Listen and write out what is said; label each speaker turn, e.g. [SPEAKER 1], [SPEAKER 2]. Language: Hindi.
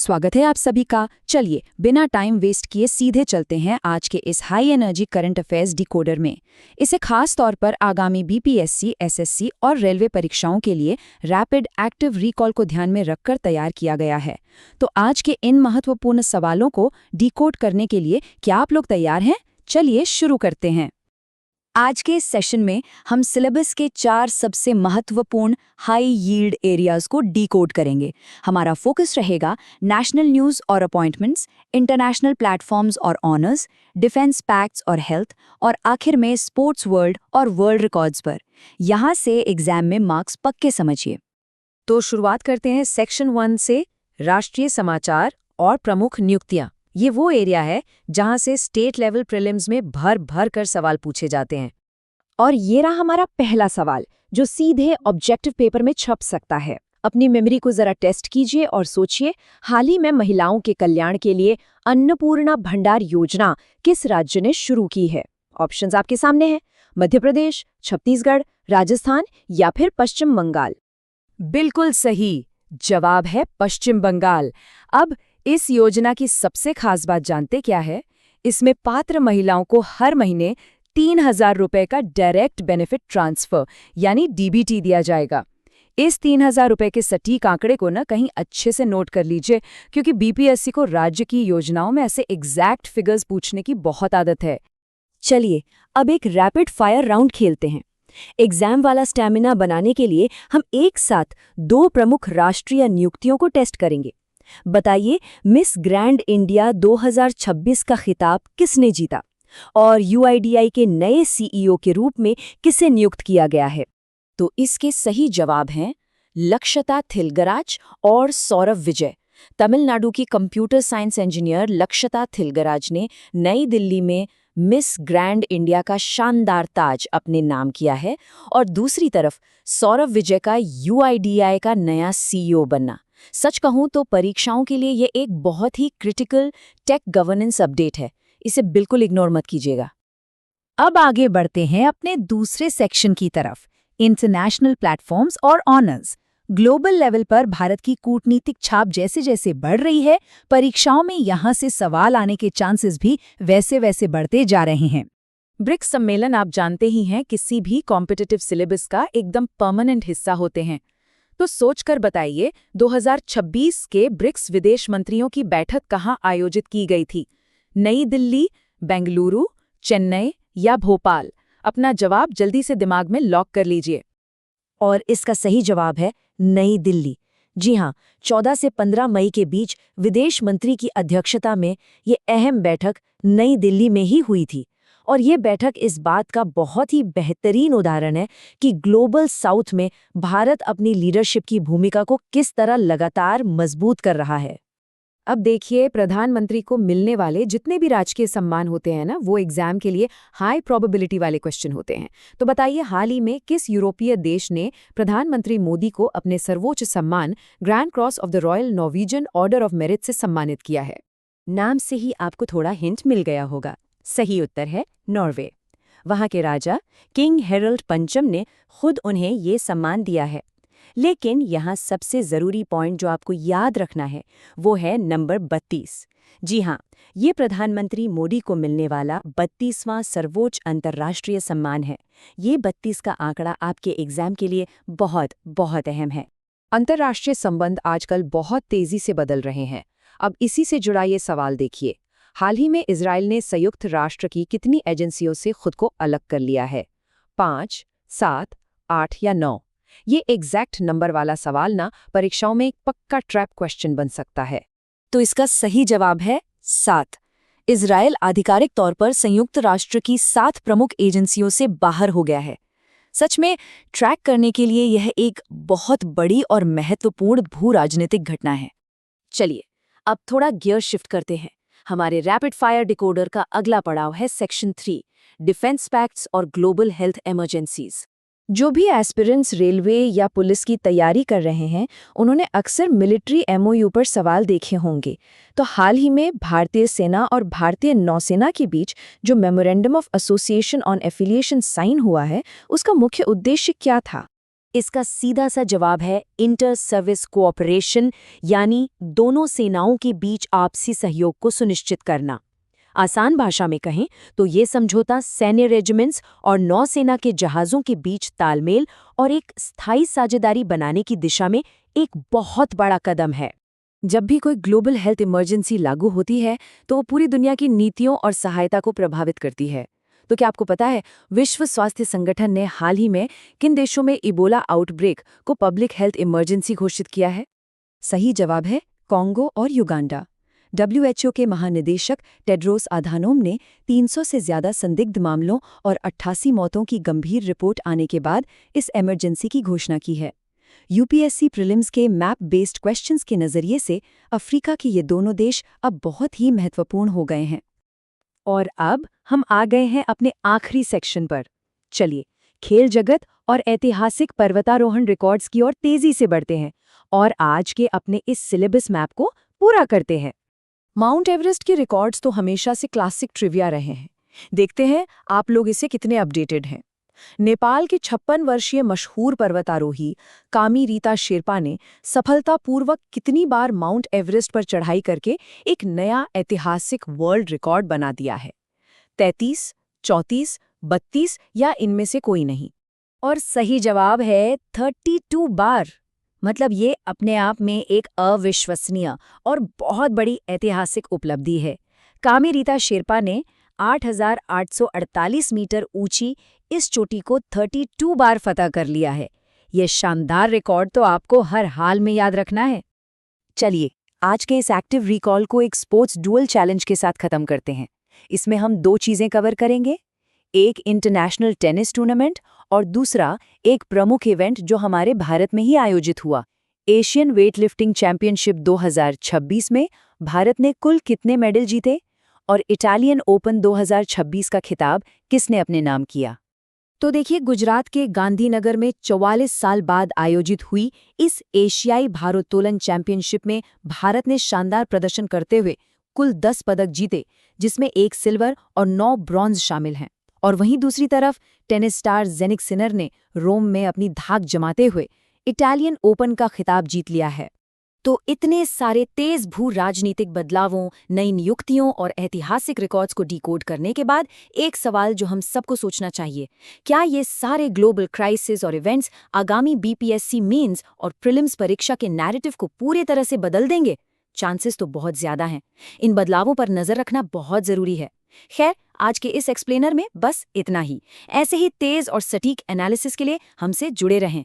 [SPEAKER 1] स्वागत है आप सभी का। चलिए बिना टाइम वेस्ट किए सीधे चलते हैं आज के इस high energy current affairs decoder में। इसे खास तौर पर आगामी बीपीएससी, एसएससी और रेलवे परीक्षाओं के लिए रैपिड एक्टिव रिकॉल को ध्यान में रखकर तैयार किया गया है। तो आज के इन महत्वपूर्ण सवालों को डिकोड करने के लिए क्या आप लोग तैयार हैं? चलिए शुरू करते हैं। आज के इस सेशन में हम सिलेबस के 4 सबसे महत्वपूर्ण हाई यील्ड एरियाज को डिकोड करेंगे। हमारा फोकस रहेगा नेशनल न्यूज़ और अपॉइंटमेंट्स, इंटरनेशनल प्लेटफॉर्म्स और ऑनर्स, डिफेंस पैक्ट्स और हेल्थ, और आखिर में स्पोर्ट्स वर्ल्ड और वर्ल्ड रिकॉर्ड्स पर। यहाँ से एग्जाम में मार्क्स पक्के समझिए। तो शुरुआत करते हैं सेक्शन 1 से, राष्ट्रीय समाचार और प्रमुख नियुक्तियां। ये वो एरिया है जहां से स्टेट लेवल प्रीलिम्स में भर भर कर सवाल पूछे जाते हैं। और ये रहा हमारा पहला सवाल जो सीधे ऑब्जेक्टिव पेपर में छप सकता है। अपनी मेमोरी को जरा टेस्ट कीजिए और सोचिए, हाल ही में महिलाओं के कल्याण के लिए अन्नपूर्णा भंडार योजना किस राज्य ने शुरू की है? ऑप्शंस आपके सामने हैं। मध्य प्रदेश, छत्तीसगढ़, राजस्थान या फिर पश्चिम बंगाल। बिल्कुल सही जवाब है पश्चिम बंगाल। अब इस योजना की सबसे खास बात जानते क्या है? इसमें पात्र महिलाओं को हर महीने 3,000 रुपए का डायरेक्ट बेनिफिट ट्रांसफर यानी डीबीटी दिया जाएगा। इस 3,000 रुपए के सटीक आंकड़े को ना कहीं अच्छे से नोट कर लीजिए, क्योंकि बीपीएससी को राज्य की योजनाओं में ऐसे एग्जैक्ट फिगर्स पूछने की बहुत आदत है। चलिए अब एक रैपिड फायर राउंड खेलते हैं। एग्जाम वाला स्टैमिना बनाने के लिए हम एक साथ 2 प्रमुख राष्ट्रीय नियुक्तियों को टेस्ट करेंगे। बताइए, मिस ग्रैंड इंडिया 2026 का खिताब किसने जीता और यूआईडीआई के नए सीईओ के रूप में किसे नियुक्त किया गया है? तो इसके सही जवाब हैं लक्षता थिलगराज और सौरभ विजय। तमिलनाडु की कंप्यूटर साइंस इंजीनियर लक्षता थिलगराज ने नई दिल्ली में मिस ग्रैंड इंडिया का शानदार ताज अपने नाम किया है, और दूसरी तरफ सौरभ विजय का यूआईडीआई का नया सीईओ बनना। सच कहूं तो परीक्षाओं के लिए ये एक बहुत ही क्रिटिकल टेक गवर्नेंस अपडेट है। इसे बिल्कुल इग्नोर मत कीजिएगा। अब आगे बढ़ते हैं अपने दूसरे सेक्शन की तरफ, इंटरनेशनल प्लेटफॉर्म्स और ऑनर्स। ग्लोबल लेवल पर भारत की कूटनीतिक छाप जैसे जैसे बढ़ रही है, परीक्षाओं में यहाँ से सवाल आने के चांसेस भी वैसे वैसे बढ़ते जा रहे हैं। ब्रिक्स सम्मेलन आप जानते ही हैं, किसी भी कॉम्पिटिटिव सिलेबस का एकदम परमानेंट हिस्सा होते हैं। तो सोचकर बताइए, 2026 के ब्रिक्स विदेश मंत्रियों की बैठक कहाँ आयोजित की गई थी? नई दिल्ली, बेंगलुरु, चेन्नई या भोपाल? अपना जवाब जल्दी से दिमाग में लॉक कर लीजिए। और इसका सही जवाब है नई दिल्ली। जी हाँ, 14 से 15 मई के बीच विदेश मंत्री की अध्यक्षता में ये अहम बैठक नई दिल्ली में ही हुई थी। और ये बैठक इस बात का बहुत ही बेहतरीन उदाहरण है कि ग्लोबल साउथ में भारत अपनी लीडरशिप की भूमिका को किस तरह लगातार मजबूत कर रहा है। अब देखिए, प्रधानमंत्री को मिलने वाले जितने भी राजकीय सम्मान होते हैं ना, वो एग्जाम के लिए हाई प्रोबेबिलिटी वाले क्वेश्चन होते हैं। तो बताइए, हाल ही में किस यूरोपीय देश ने प्रधानमंत्री मोदी को अपने सर्वोच्च सम्मान grand cross of the royal Norwegian order of merit से सम्मानित किया है? नाम से ही आपको थोड़ा हिंट मिल गया होगा। सही उत्तर है नॉर्वे। वहां के राजा किंग हेरल्ड पंचम ने खुद उन्हें ये सम्मान दिया है। लेकिन यहाँ सबसे ज़रूरी पॉइंट जो आपको याद रखना है वो है नंबर 32। जी हाँ, ये प्रधानमंत्री मोदी को मिलने वाला 32वां सर्वोच्च अंतर्राष्ट्रीय सम्मान है। ये 32 का आंकड़ा आपके एग्जाम के लिए बहुत बहुत अहम है। अंतर्राष्ट्रीय संबंध आजकल बहुत तेजी से बदल रहे हैं। अब इसी से जुड़ा ये सवाल देखिए, हाल ही में इजराइल ने संयुक्त राष्ट्र की कितनी एजेंसियों से खुद को अलग कर लिया है? 5, 7, 8 या 9? ये एग्जैक्ट नंबर वाला सवाल ना परीक्षाओं में एक पक्का ट्रैप क्वेश्चन बन सकता है। तो इसका सही जवाब है 7। इजराइल आधिकारिक तौर पर संयुक्त राष्ट्र की 7 प्रमुख एजेंसियों से बाहर हो गया है। सच में ट्रैक करने के लिए यह एक बहुत बड़ी और महत्वपूर्ण भू राजनीतिक घटना है। चलिए अब थोड़ा गियर शिफ्ट करते हैं। हमारे रैपिड फायर डिकोडर का अगला पड़ाव है सेक्शन 3, डिफेंस पैक्ट्स और ग्लोबल हेल्थ इमरजेंसीज। जो भी एस्पिरेंट्स रेलवे या पुलिस की तैयारी कर रहे हैं, उन्होंने अक्सर मिलिट्री एमओयू पर सवाल देखे होंगे। तो हाल ही में भारतीय सेना और भारतीय नौसेना के बीच जो memorandum of association on affiliation sign हुआ है, उसका मुख्य उद्देश्य क्या था?
[SPEAKER 2] इसका सीधा सा जवाब है इंटर सर्विस कोऑपरेशन, यानी दोनों सेनाओं के बीच आपसी सहयोग को सुनिश्चित करना। आसान भाषा में कहें तो ये समझौता सैन्य रेजिमेंट्स और नौसेना के जहाज़ों के बीच तालमेल और एक स्थायी साझेदारी बनाने की दिशा में एक बहुत बड़ा कदम है।
[SPEAKER 1] जब भी कोई ग्लोबल हेल्थ इमरजेंसी लागू होती है तो वो पूरी दुनिया की नीतियों और सहायता को प्रभावित करती है। तो क्या आपको पता है विश्व स्वास्थ्य संगठन ने हाल ही में किन देशों में इबोला आउटब्रेक को पब्लिक हेल्थ इमरजेंसी घोषित किया है? सही जवाब है कॉन्गो और युगांडा। WHO के महानिदेशक टेड्रोस अधानोम ने 300 से ज्यादा संदिग्ध मामलों और 88 मौतों की गंभीर रिपोर्ट आने के बाद इस इमरजेंसी की घोषणा की है। UPSC प्रीलिम्स के मैप बेस्ड क्वेश्चंस के नज़रिए से अफ्रीका के ये दोनों देश अब बहुत ही महत्वपूर्ण हो गए हैं। और अब हम आ गए हैं अपने आखिरी सेक्शन पर। चलिए खेल जगत और ऐतिहासिक पर्वतारोहण रिकॉर्ड्स की ओर तेजी से बढ़ते हैं और आज के अपने इस सिलेबस मैप को पूरा करते हैं। माउंट एवरेस्ट के रिकॉर्ड्स तो हमेशा से क्लासिक ट्रिविया रहे हैं। देखते हैं आप लोग इसे कितने अपडेटेड हैं। नेपाल के 56 वर्षीय मशहूर पर्वतारोही कामी रीता शेरपा ने सफलतापूर्वक कितनी बार माउंट एवरेस्ट पर चढ़ाई करके एक नया ऐतिहासिक वर्ल्ड रिकॉर्ड बना दिया है? 33, 34, 32 या इनमें से कोई नहीं?
[SPEAKER 2] और सही जवाब है 32 बार। मतलब ये अपने आप में एक अविश्वसनीय और बहुत बड़ी ऐतिहासिक उपलब्धि है। कामी रीता शेरपा ने 8,848 मीटर ऊंची इस चोटी को 32 बार फतह कर लिया है। ये शानदार रिकॉर्ड तो आपको हर हाल में याद रखना है। चलिए आज के इस एक्टिव रिकॉल को एक स्पोर्ट्स डुअल चैलेंज के साथ खत्म करते हैं। इसमें हम 2 चीजें कवर करेंगे, एक इंटरनेशनल टेनिस टूर्नामेंट और दूसरा एक प्रमुख इवेंट जो हमारे भारत में ही आयोजित हुआ। एशियन वेटलिफ्टिंग चैंपियनशिप 2026 में भारत ने कुल कितने मेडल जीते और इटालियन ओपन 2026 का खिताब किसने अपने नाम किया? तो देखिए गुजरात के गांधीनगर में 44 साल बाद आयोजित हुई इस एशियाई भारोत्तोलन चैंपियनशिप में भारत ने शानदार प्रदर्शन करते हुए कुल 10 पदक जीते, जिसमें 1 सिल्वर और 9 ब्रॉन्ज शामिल हैं। और वहीं दूसरी तरफ टेनिस स्टार ज़ेनिक सिनर ने रोम में अपनी धाक जमाते हुए इटालियन ओपन का खिताब जीत लिया है। तो इतने सारे तेज भू राजनीतिक बदलावों, नई नियुक्तियों और ऐतिहासिक रिकॉर्ड्स को डिकोड करने के बाद एक सवाल जो हम सबको सोचना चाहिए, क्या ये सारे ग्लोबल क्राइसिस और इवेंट्स आगामी BPSC मेंस और प्रीलिम्स परीक्षा के नैरेटिव को पूरी तरह से बदल देंगे? चांसेस तो बहुत ज्यादा हैं। इन बदलावों पर नजर रखना बहुत जरूरी है। खैर, आज के इस एक्सप्लेनर में बस इतना ही। ऐसे ही तेज और सटीक एनालिसिस के लिए हमसे जुड़े रहें।